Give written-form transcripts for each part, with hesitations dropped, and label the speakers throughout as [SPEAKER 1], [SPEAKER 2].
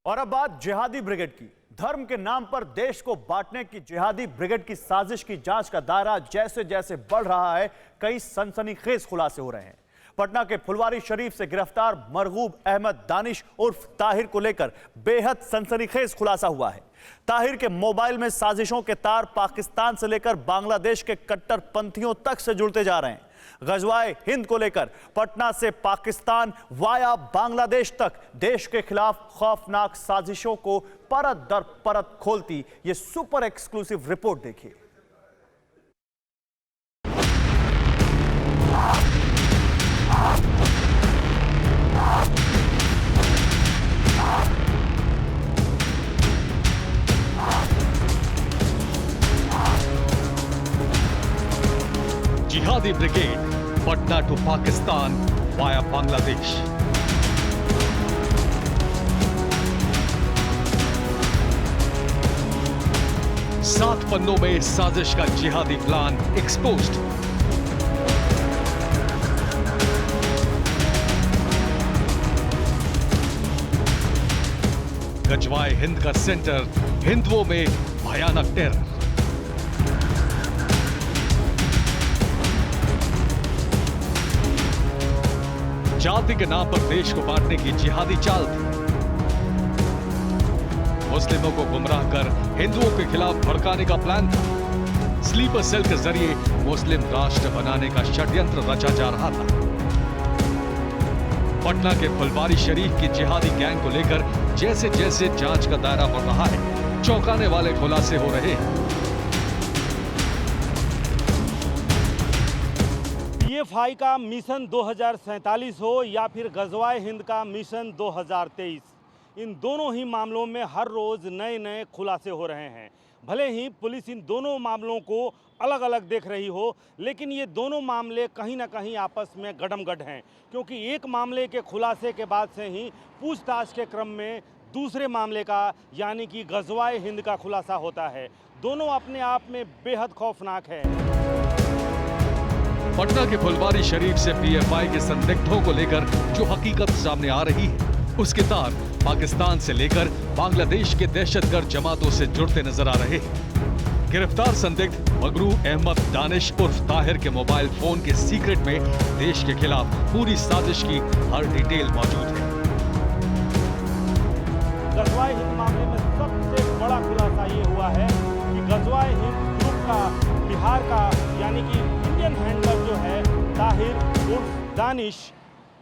[SPEAKER 1] और अब बात जिहादी ब्रिगेड की। धर्म के नाम पर देश को बांटने की जिहादी ब्रिगेड की साजिश की जांच का दायरा जैसे जैसे बढ़ रहा है, कई सनसनीखेज खुलासे हो रहे हैं। पटना के फुलवारी शरीफ से गिरफ्तार मरगूब अहमद दानिश उर्फ ताहिर को लेकर बेहद सनसनीखेज खुलासा हुआ है। ताहिर के मोबाइल में साजिशों के तार पाकिस्तान से लेकर बांग्लादेश के कट्टरपंथियों तक से जुड़ते जा रहे हैं। गजवाए हिंद को लेकर पटना से पाकिस्तान वाया बांग्लादेश तक देश के खिलाफ खौफनाक साजिशों को परत दर परत खोलती ये सुपर एक्सक्लूसिव रिपोर्ट देखिए।
[SPEAKER 2] जिहादी brigade Patna to Pakistan via Bangladesh. सात पन्नों में साजिश का जिहादी प्लान एक्सपोज्ड। गजवाए हिंद का सेंटर, हिंदुओं में भयानक टेरर। जाति के नाम पर देश को बांटने की जिहादी चाल थी। मुस्लिमों को गुमराह कर हिंदुओं के खिलाफ भड़काने का प्लान था। स्लीपर सेल के जरिए मुस्लिम राष्ट्र बनाने का षड्यंत्र रचा जा रहा था। पटना के फुलवारी शरीफ की जिहादी गैंग को लेकर जैसे जैसे जांच का दायरा बढ़ रहा है, चौंकाने वाले खुलासे हो रहे हैं।
[SPEAKER 3] पीएफआई का मिशन 2047 हो या फिर गजवाए हिंद का मिशन 2023, इन दोनों ही मामलों में हर रोज नए नए खुलासे हो रहे हैं। भले ही पुलिस इन दोनों मामलों को अलग अलग देख रही हो, लेकिन ये दोनों मामले कहीं ना कहीं आपस में गडमगड हैं, क्योंकि एक मामले के खुलासे के बाद से ही पूछताछ के क्रम में दूसरे मामले का यानी कि गजवाए हिंद का खुलासा होता है। दोनों अपने आप में बेहद खौफनाक है।
[SPEAKER 2] पटना के फुलवारी शरीफ से पीएफआई के संदिग्धों को लेकर जो हकीकत सामने आ रही है, उसके तार पाकिस्तान से लेकर बांग्लादेश के दहशतगर्द जमातों से जुड़ते नजर आ रहे हैं। गिरफ्तार संदिग्ध मरगूब अहमद दानिश उर्फ ताहिर के मोबाइल फोन के सीक्रेट में देश के खिलाफ पूरी साजिश की हर डिटेल मौजूद है।
[SPEAKER 3] गजवाए हिंद मामले में सबसे बड़ा खुलासा ये हुआ है कि गजवाए हिंद ग्रुप का बिहार का यानी कि इंडियन हैंडलर जो है ताहिर उर्फ दानिश,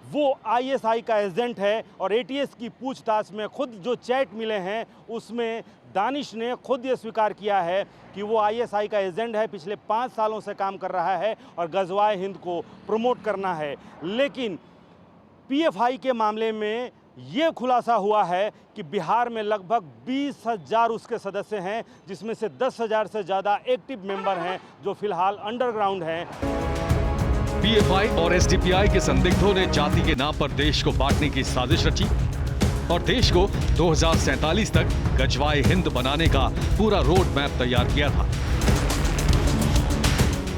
[SPEAKER 3] वो आईएसआई का एजेंट है। और एटीएस की पूछताछ में खुद जो चैट मिले हैं उसमें दानिश ने खुद ये स्वीकार किया है कि वो आईएसआई का एजेंट है, पिछले 5 सालों से काम कर रहा है और गजवाए हिंद को प्रमोट करना है। लेकिन पीएफआई के मामले में ये खुलासा हुआ है कि बिहार में लगभग 20,000 उसके सदस्य हैं, जिसमें से 10,000 से ज़्यादा एक्टिव मेंबर हैं जो फिलहाल अंडरग्राउंड हैं।
[SPEAKER 2] पीएफआई और एसडीपीआई के संदिग्धों ने जाति के नाम पर देश को बांटने की साजिश रची और देश को 2047 तक गजवाए हिंद बनाने का पूरा रोड मैप तैयार किया था।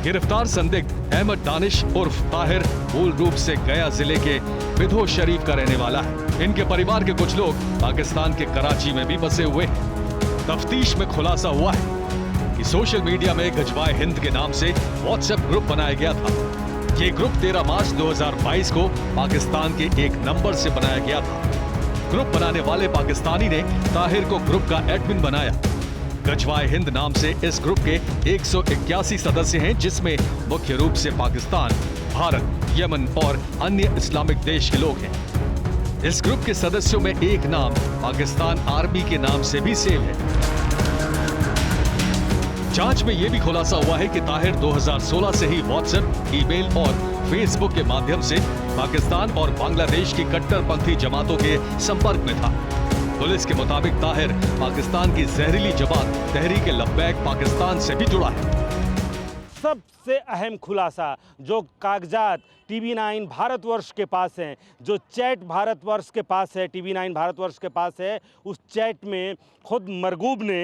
[SPEAKER 2] गिरफ्तार संदिग्ध अहमद दानिश उर्फ ताहिर मूल रूप से गया जिले के बिधो शरीफ का रहने वाला है। इनके परिवार के कुछ लोग पाकिस्तान के कराची में भी बसे हुए हैं। तफ्तीश में खुलासा हुआ है कि सोशल मीडिया में गजवाए हिंद के नाम से व्हाट्सएप ग्रुप बनाया गया था। ये ग्रुप 13 मार्च 2022 को पाकिस्तान के एक नंबर से बनाया गया था। ग्रुप बनाने वाले पाकिस्तानी ने ताहिर को ग्रुप का एडमिन बनाया। गजवाए हिंद नाम से इस ग्रुप के 181 सदस्य हैं, जिसमें मुख्य रूप से पाकिस्तान, भारत, यमन और अन्य इस्लामिक देश के लोग हैं। इस ग्रुप के सदस्यों में एक नाम पाकिस्तान आर्मी के नाम से भी सेव है। जांच में यह भी खुलासा हुआ है कि ताहिर 2016 से ही व्हाट्सएप, ईमेल और फेसबुक के माध्यम से पाकिस्तान और बांग्लादेश की कट्टरपंथी जमातों के संपर्क में था। पुलिस के मुताबिक ताहिर पाकिस्तान की जहरीली जमात तहरीक लब्बैक पाकिस्तान से भी जुड़ा है।
[SPEAKER 3] सबसे अहम खुलासा, जो कागजात टीवी9 भारतवर्ष के पास हैं, जो चैट भारतवर्ष के पास है, टीवी9 भारतवर्ष के पास है, उस चैट में खुद मरगूब ने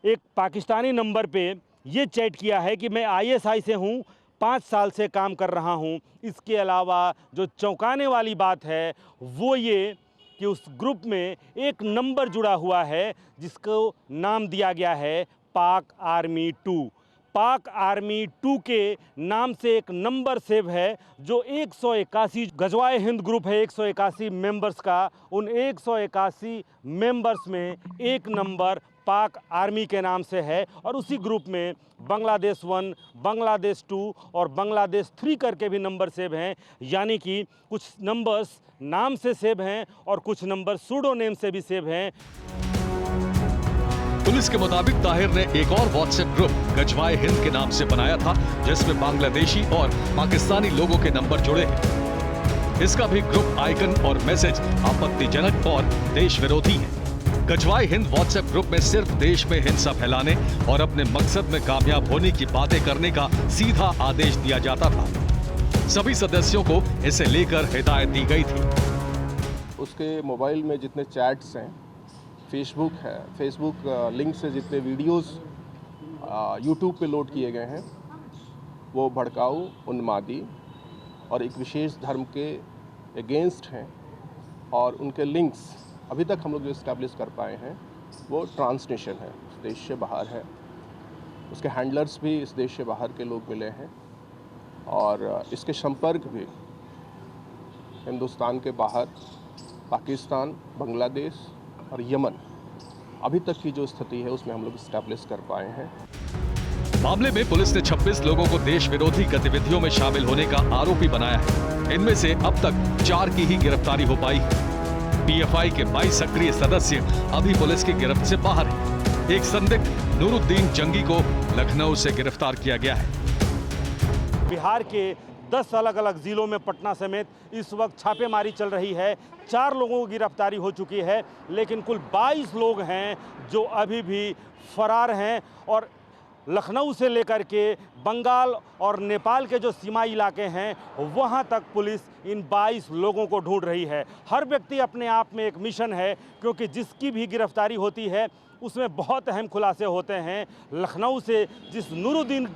[SPEAKER 3] एक पाकिस्तानी नंबर पे ये चैट किया है कि मैं आईएसआई से हूँ, 5 साल से काम कर रहा हूँ। इसके अलावा जो चौंकाने वाली बात है वो ये कि उस ग्रुप में एक नंबर जुड़ा हुआ है जिसको नाम दिया गया है पाक आर्मी 2। पाक आर्मी 2 के नाम से एक नंबर सेव है जो 181 गजवाए हिंद ग्रुप है 181 मेंबर्स का। उन 181 मेंबर्स में एक नंबर पाक आर्मी के नाम से है और उसी ग्रुप में बांग्लादेश 1, बांग्लादेश 2 और बांग्लादेश 3 करके भी नंबर सेव हैं। यानी कि कुछ नंबर्स नाम से सेव हैं और कुछ नंबर सूडो नेम से भी सेव हैं।
[SPEAKER 2] पुलिस के मुताबिक ताहिर ने एक और व्हाट्सएप ग्रुप गजवाए हिंद के नाम से बनाया था जिसमें बांग्लादेशी और पाकिस्तानी लोगों के नंबर जुड़े हैं। इसका भी ग्रुप आइकन और मैसेज आपत्तिजनक और देश विरोधी है। गजवाए हिंद व्हाट्सएप ग्रुप में सिर्फ देश में हिंसा फैलाने और अपने मकसद में कामयाब होने की बातें करने का सीधा आदेश दिया जाता था। सभी सदस्यों को इसे लेकर हिदायत दी गई थी।
[SPEAKER 4] उसके मोबाइल में जितने चैट्स हैं, फेसबुक है, फेसबुक लिंक से जितने वीडियोस यूट्यूब पे लोड किए गए हैं वो भड़काऊ, उन्मादी और एक विशेष धर्म के अगेंस्ट हैं। और उनके लिंक्स अभी तक हम लोग जो इस्टेब्लिश कर पाए हैं वो ट्रांसनेशन है, इस देश से बाहर है। उसके हैंडलर्स भी इस देश से बाहर के लोग मिले हैं और इसके संपर्क भी हिंदुस्तान के बाहर पाकिस्तान, बांग्लादेश और यमन अभी तक की जो स्थिति है उसमें हम लोग इस्टेब्लिश कर पाए हैं।
[SPEAKER 2] मामले में पुलिस ने 26 लोगों को देश विरोधी गतिविधियों में शामिल होने का आरोपी बनाया है। इनमें से अब तक 4 की ही गिरफ्तारी हो पाई है। पीएफआई के 22 सक्रिय सदस्य अभी पुलिस की गिरफ्त से बाहर हैं। एक संदिग्ध नूरुद्दीन जंगी को लखनऊ से गिरफ्तार किया गया है।
[SPEAKER 3] बिहार के 10 अलग अलग जिलों में पटना समेत इस वक्त छापेमारी चल रही है। 4 लोगों की गिरफ्तारी हो चुकी है, लेकिन कुल 22 लोग हैं जो अभी भी फरार हैं। और लखनऊ से लेकर के बंगाल और नेपाल के जो सीमाई इलाके हैं वहाँ तक पुलिस इन 22 लोगों को ढूंढ रही है। हर व्यक्ति अपने आप में एक मिशन है, क्योंकि जिसकी भी गिरफ्तारी होती है उसमें बहुत अहम खुलासे होते हैं। लखनऊ से जिस नूरुद्दीन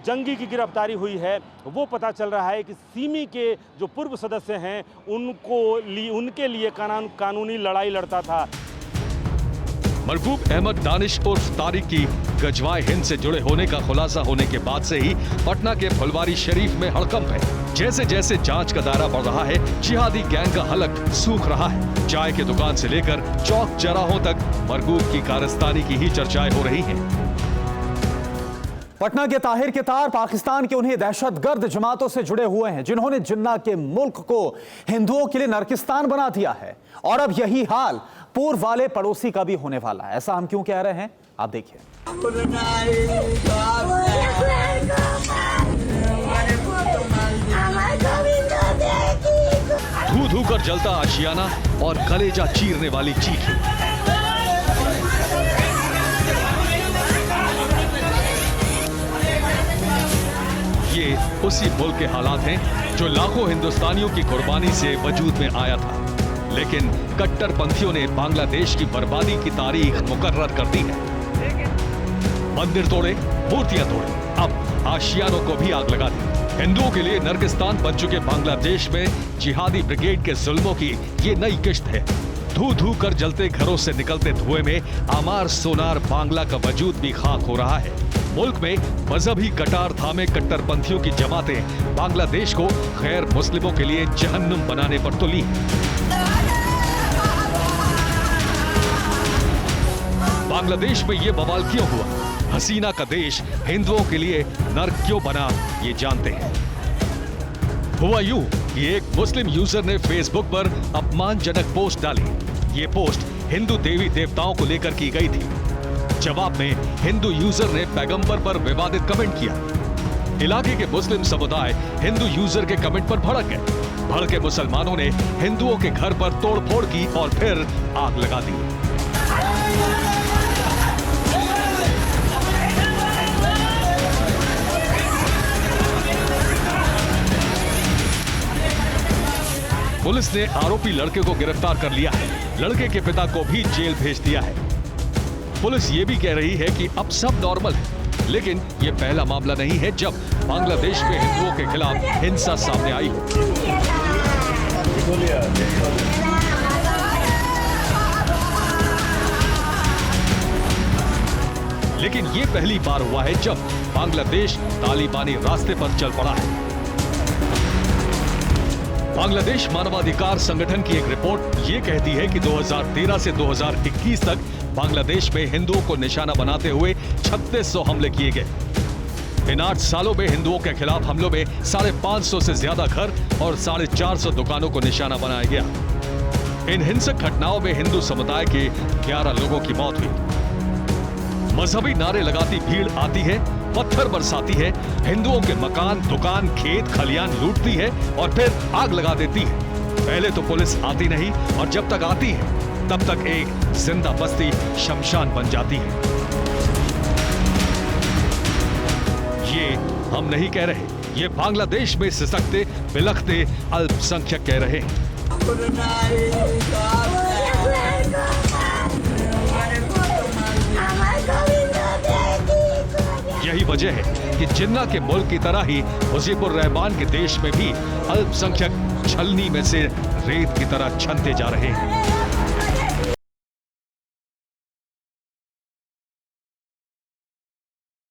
[SPEAKER 3] जंगी की गिरफ्तारी हुई है वो पता चल रहा है कि सीमी के जो पूर्व सदस्य हैं उनके लिए कानूनी लड़ाई लड़ता था।
[SPEAKER 2] मरगूब अहमद दानिश उर्फ तारिक की गजवाए हिंद से जुड़े होने का खुलासा होने के बाद से ही पटना के फुलवारी शरीफ में हड़कंप है। जैसे जैसे जांच का दायरा बढ़ रहा है, जिहादी गैंग का हलक सूख रहा है। चाय की दुकान से लेकर चौक चौराहों तक मरगूब की कारस्तानी की ही चर्चाएं हो रही हैं।
[SPEAKER 1] पटना के ताहिर के तार पाकिस्तान के उन्हीं दहशतगर्द जमातों से जुड़े हुए हैं जिन्होंने जिन्ना के मुल्क को हिंदुओं के लिए नरकिस्तान बना दिया है। और अब यही हाल पूर्व वाले पड़ोसी का भी होने वाला है। ऐसा हम क्यों कह रहे हैं, आप देखिए।
[SPEAKER 2] धू धू कर जलता आशियाना और कलेजा चीरने वाली चीखें। ये उसी मुल्क के हालात हैं जो लाखों हिंदुस्तानियों की कुर्बानी से वजूद में आया था, लेकिन कट्टरपंथियों ने बांग्लादेश की बर्बादी की तारीख मुकर्रर कर दी है। मंदिर तोड़े, मूर्तियां तोड़े, अब आशियानों को भी आग लगा दी। हिंदुओं के लिए नरकिस्तान बन चुके बांग्लादेश में जिहादी ब्रिगेड के जुल्मों की ये नई किश्त है। धू धू कर जलते घरों से निकलते धुएं में आमार सोनार बांग्ला का वजूद भी खाक हो रहा है। मुल्क में मजहबी कटार थामे कट्टरपंथियों की जमातें बांग्लादेश को गैर मुस्लिमों के लिए जहन्नुम बनाने पर तुली। बांग्लादेश में ये बवाल क्यों हुआ? हसीना का देश हिंदुओं के लिए नर्क क्यों बना, ये जानते हैं। हुआ यूं कि एक मुस्लिम यूजर ने फेसबुक पर अपमानजनक पोस्ट डाली। ये पोस्ट हिंदू देवी देवताओं को लेकर की गई थी। जवाब में हिंदू यूजर ने पैगंबर पर विवादित कमेंट किया। इलाके के मुस्लिम समुदाय हिंदू यूजर के कमेंट पर भड़क गए। भड़के मुसलमानों ने हिंदुओं के घर पर तोड़फोड़ की और फिर आग लगा दी। पुलिस ने आरोपी लड़के को गिरफ्तार कर लिया है। लड़के के पिता को भी जेल भेज दिया है। पुलिस ये भी कह रही है कि अब सब नॉर्मल है, लेकिन ये पहला मामला नहीं है जब बांग्लादेश में हिंदुओं के खिलाफ हिंसा सामने आई हो। लेकिन ये पहली बार हुआ है जब बांग्लादेश तालिबानी रास्ते पर चल पड़ा है। बांग्लादेश मानवाधिकार संगठन की एक रिपोर्ट ये कहती है कि 2013 से 2021 तक बांग्लादेश में हिंदुओं को निशाना बनाते हुए 3600 हमले किए गए। इन 8 सालों में हिंदुओं के खिलाफ हमलों में 550 से ज्यादा घर और 450 दुकानों को निशाना बनाया गया। इन हिंसक घटनाओं में हिंदू समुदाय के 11 लोगों की मौत हुई। मजहबी नारे लगाती भीड़ आती है, पत्थर बरसाती है, हिंदुओं के मकान, दुकान, खेत, खलियान लूटती है और फिर आग लगा देती है। पहले तो पुलिस आती नहीं और जब तक आती है तब तक एक जिंदा बस्ती शमशान बन जाती है। ये हम नहीं कह रहे, ये बांग्लादेश में सिसकते बिलखते अल्पसंख्यक कह रहे हैं। यही वजह है कि जिन्ना के मुल्क की तरह ही मुजीबुर रहमान के देश में भी अल्पसंख्यक छलनी में से रेत की तरह छनते जा रहे हैं।